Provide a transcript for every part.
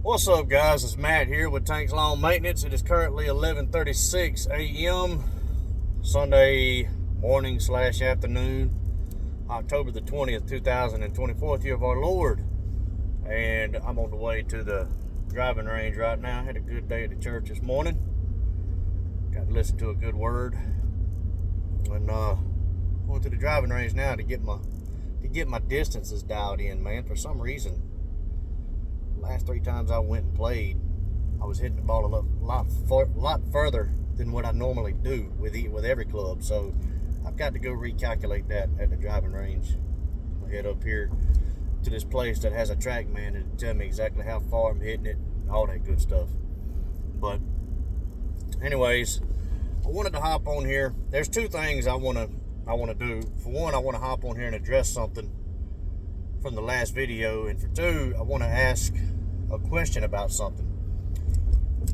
What's up, guys? It's Matt here with Tanks Lawn Maintenance. It is currently 11:36 a.m. Sunday morning / afternoon, October the 20th, 2024, year of our Lord. And I'm on the way to the driving range right now. Had a good day at the church this morning. Got to listen to a good word. And going to the driving range now to get my distances dialed in, man. For some reason, last 3 times I went and played, I was hitting the ball a lot further than what I normally do with every club. So I've got to go recalculate that at the driving range. I'll head up here to this place that has a TrackMan and tell me exactly how far I'm hitting it and all that good stuff. But anyways, I wanted to hop on here. There's 2 things I want to do. For one, I want to hop on here and address something from the last video, and for 2, I want to ask a question about something.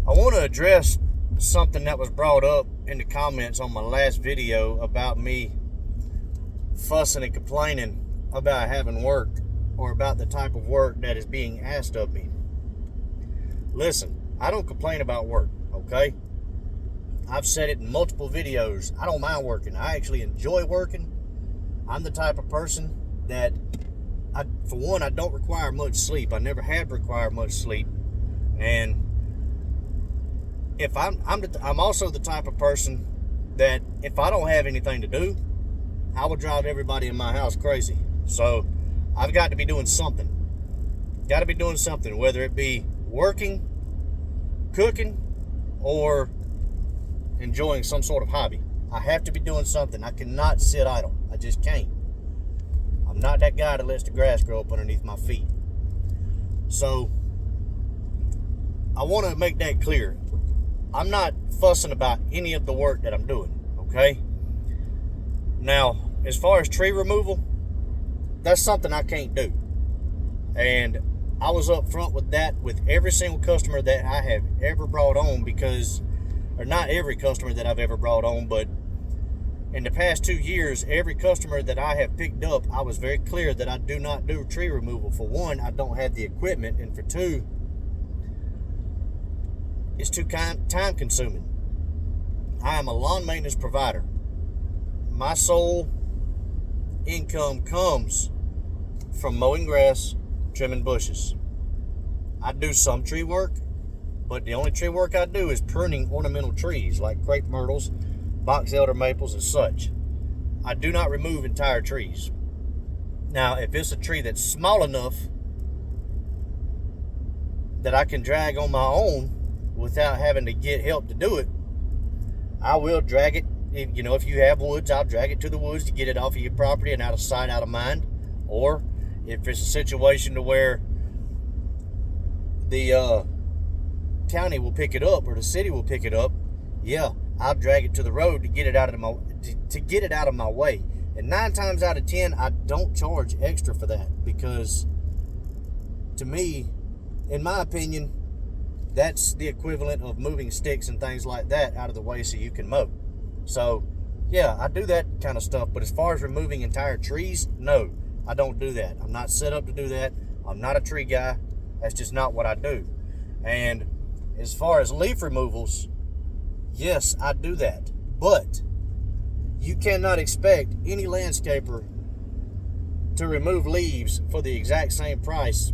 I want to address something that was brought up in the comments on my last video about me fussing and complaining about having work, or about the type of work that is being asked of me. Listen, I don't complain about work, okay? I've said it in multiple videos. I don't mind working. I actually enjoy working. I'm the type of person that, for one, I don't require much sleep. I never have required much sleep. And if I'm also the type of person that if I don't have anything to do, I will drive everybody in my house crazy. So I've got to be doing something. Got to be doing something, whether it be working, cooking, or enjoying some sort of hobby. I have to be doing something. I cannot sit idle. I just can't. I'm not that guy that lets the grass grow up underneath my feet. So I want to make that clear. I'm not fussing about any of the work that I'm doing, okay? Now, as far as tree removal, that's something I can't do. And I was up front with that with every single customer that I have ever brought on, because, or not every customer that I've ever brought on, but in the past 2 years, every customer that I have picked up, I was very clear that I do not do tree removal. For one, I don't have the equipment, and for 2, it's too time consuming. I am a lawn maintenance provider. My sole income comes from mowing grass, trimming bushes. I do some tree work, but the only tree work I do is pruning ornamental trees like crepe myrtles, box elder maples, and such. I do not remove entire trees. Now, if it's a tree that's small enough that I can drag on my own without having to get help to do it, I will drag it. If you have woods, I'll drag it to the woods to get it off of your property and out of sight, out of mind. Or if it's a situation to where the county will pick it up or the city will pick it up, yeah, I'll drag it to the road to get it out of my way. And 9 times out of 10, I don't charge extra for that, because to me, in my opinion, that's the equivalent of moving sticks and things like that out of the way so you can mow. So yeah, I do that kind of stuff. But as far as removing entire trees, no, I don't do that. I'm not set up to do that. I'm not a tree guy. That's just not what I do. And as far as leaf removals, yes, I do that. But you cannot expect any landscaper to remove leaves for the exact same price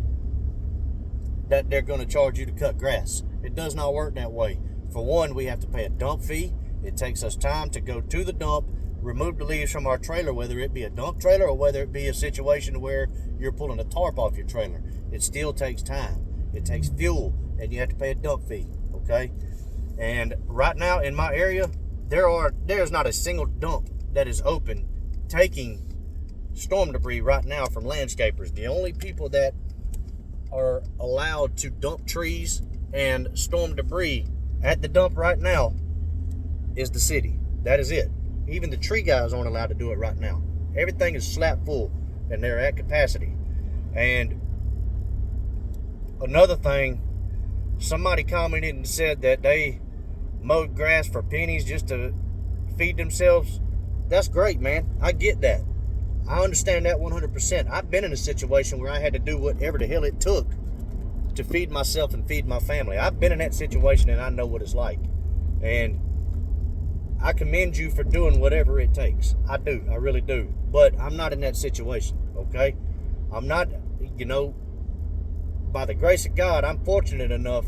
that they're going to charge you to cut grass. It does not work that way. For one, we have to pay a dump fee. It takes us time to go to the dump, remove the leaves from our trailer, whether it be a dump trailer or whether it be a situation where you're pulling a tarp off your trailer. It still takes time. It takes fuel, and you have to pay a dump fee, okay? And right now in my area, there's not a single dump that is open taking storm debris right now from landscapers. The only people that are allowed to dump trees and storm debris at the dump right now is the city. That is it. Even the tree guys aren't allowed to do it right now. Everything is slap full and they're at capacity. And another thing, somebody commented and said that they mowed grass for pennies just to feed themselves. That's great, man. I get that. I understand that 100%. I've been in a situation where I had to do whatever the hell it took to feed myself and feed my family. I've been in that situation and I know what it's like. And I commend you for doing whatever it takes. I do. I really do. But I'm not in that situation, okay? I'm not, by the grace of God, I'm fortunate enough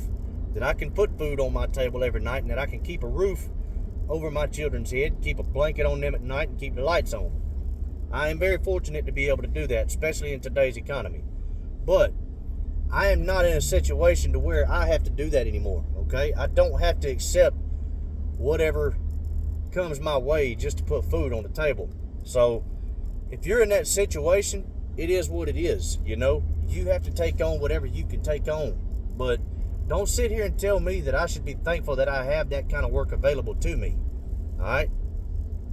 that I can put food on my table every night and that I can keep a roof over my children's head, keep a blanket on them at night, and keep the lights on. I am very fortunate to be able to do that, especially in today's economy. But I am not in a situation to where I have to do that anymore, okay? I don't have to accept whatever comes my way just to put food on the table. So if you're in that situation, it is what it is. You have to take on whatever you can take on. But don't sit here and tell me that I should be thankful that I have that kind of work available to me. All right?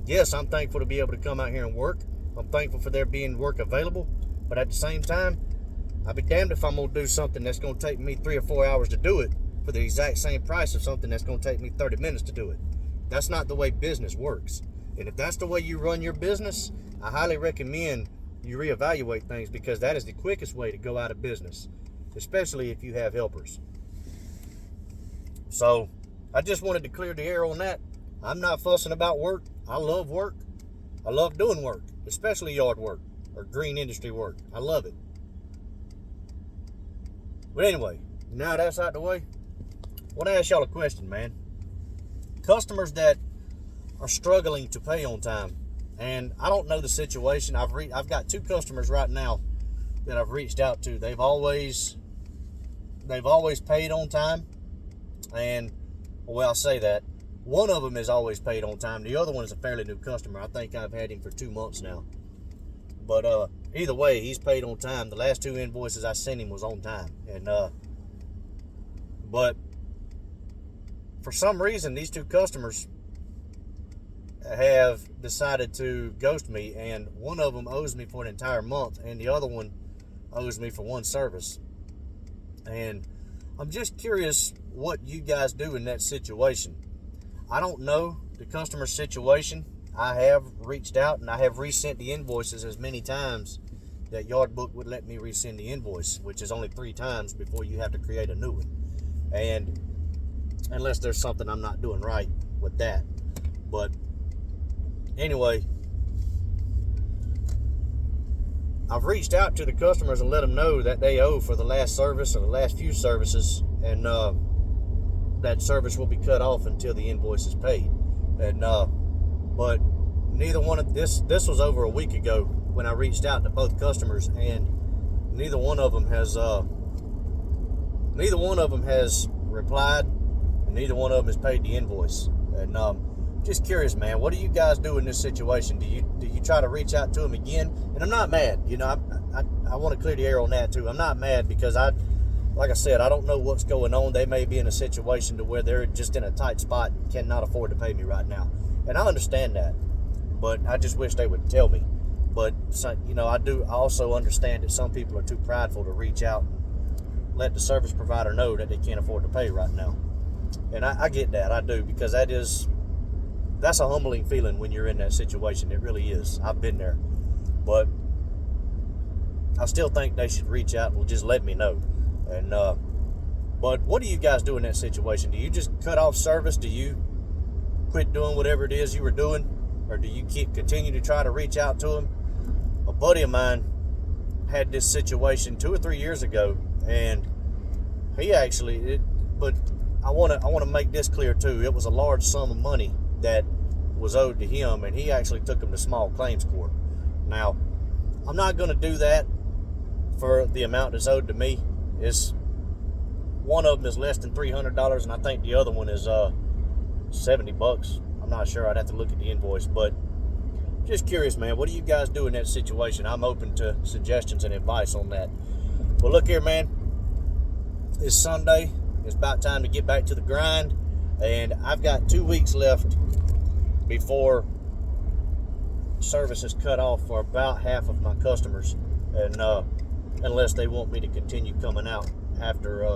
Yes, I'm thankful to be able to come out here and work. I'm thankful for there being work available. But at the same time, I'll be damned if I'm going to do something that's going to take me 3 or 4 hours to do it for the exact same price of something that's going to take me 30 minutes to do it. That's not the way business works. And if that's the way you run your business, I highly recommend you reevaluate things, because that is the quickest way to go out of business, especially if you have helpers. So I just wanted to clear the air on that. I'm not fussing about work. I love work. I love doing work, especially yard work or green industry work. I love it. But anyway, now that's out the way, I want to ask y'all a question, man. Customers that are struggling to pay on time, and I don't know the situation. I've got 2 customers right now that I've reached out to. They've always paid on time, and I'll say that one of them has always paid on time. The other one is a fairly new customer. I think I've had him for 2 months now. But either way, he's paid on time. The last 2 invoices I sent him was on time, and but for some reason, these 2 customers have decided to ghost me, and one of them owes me for an entire month, and the other one owes me for 1 service. And I'm just curious what you guys do in that situation. I don't know the customer's situation. I have reached out and I have resent the invoices as many times that Yardbook would let me resend the invoice, which is only 3 times before you have to create a new one. And unless there's something I'm not doing right with that. But anyway, I've reached out to the customers and let them know that they owe for the last service or the last few services, and that service will be cut off until the invoice is paid. And but neither one of this was over a week ago when I reached out to both customers, and neither one of them has replied, and neither one of them has paid the invoice. And just curious, man, what do you guys do in this situation? Do you try to reach out to them again? And I'm not mad, I want to clear the air on that too. I'm not mad because like I said, I don't know what's going on. They may be in a situation to where they're just in a tight spot and cannot afford to pay me right now. And I understand that, but I just wish they would tell me. But I also understand that some people are too prideful to reach out and let the service provider know that they can't afford to pay right now. And I get that, I do, because that's a humbling feeling when you're in that situation. It really is. I've been there. But I still think they should reach out and just let me know. And but what do you guys do in that situation? Do you just cut off service? Do you quit doing whatever it is you were doing? Or do you continue to try to reach out to them? A buddy of mine had this situation 2 or 3 years ago, and he but I want to make this clear too. It was a large sum of money that was owed to him, and he actually took him to small claims court. Now, I'm not going to do that for the amount that's owed to me. One of them is less than $300, and I think the other one is $70. I'm not sure. I'd have to look at the invoice, but just curious, man. What do you guys do in that situation? I'm open to suggestions and advice on that. Well, look here, man. It's Sunday. It's about time to get back to the grind, and I've got 2 weeks left before service is cut off for about half of my customers, and unless they want me to continue coming out after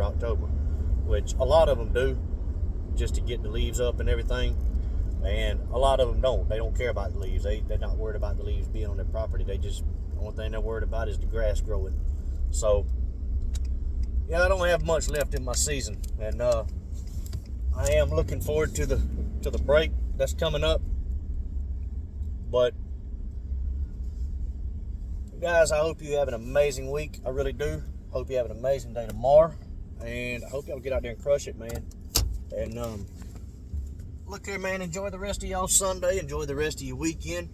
October, which a lot of them do, just to get the leaves up and everything, and a lot of them don't. They don't care about the leaves. They're not worried about the leaves being on their property. The only thing they're worried about is the grass growing. So yeah, I don't have much left in my season, and I am looking forward to the break that's coming up. But guys, I hope you have an amazing week. I really do. Hope you have an amazing day tomorrow, and I hope y'all get out there and crush it, man. And look here, man, enjoy the rest of y'all Sunday. Enjoy the rest of your weekend.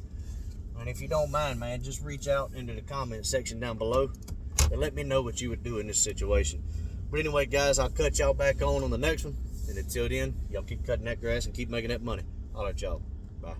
And if you don't mind, man, just reach out into the comment section down below and let me know what you would do in this situation. But anyway, guys, I'll cut y'all back on the next one. And until then, y'all keep cutting that grass and keep making that money. I'll let y'all. Bye.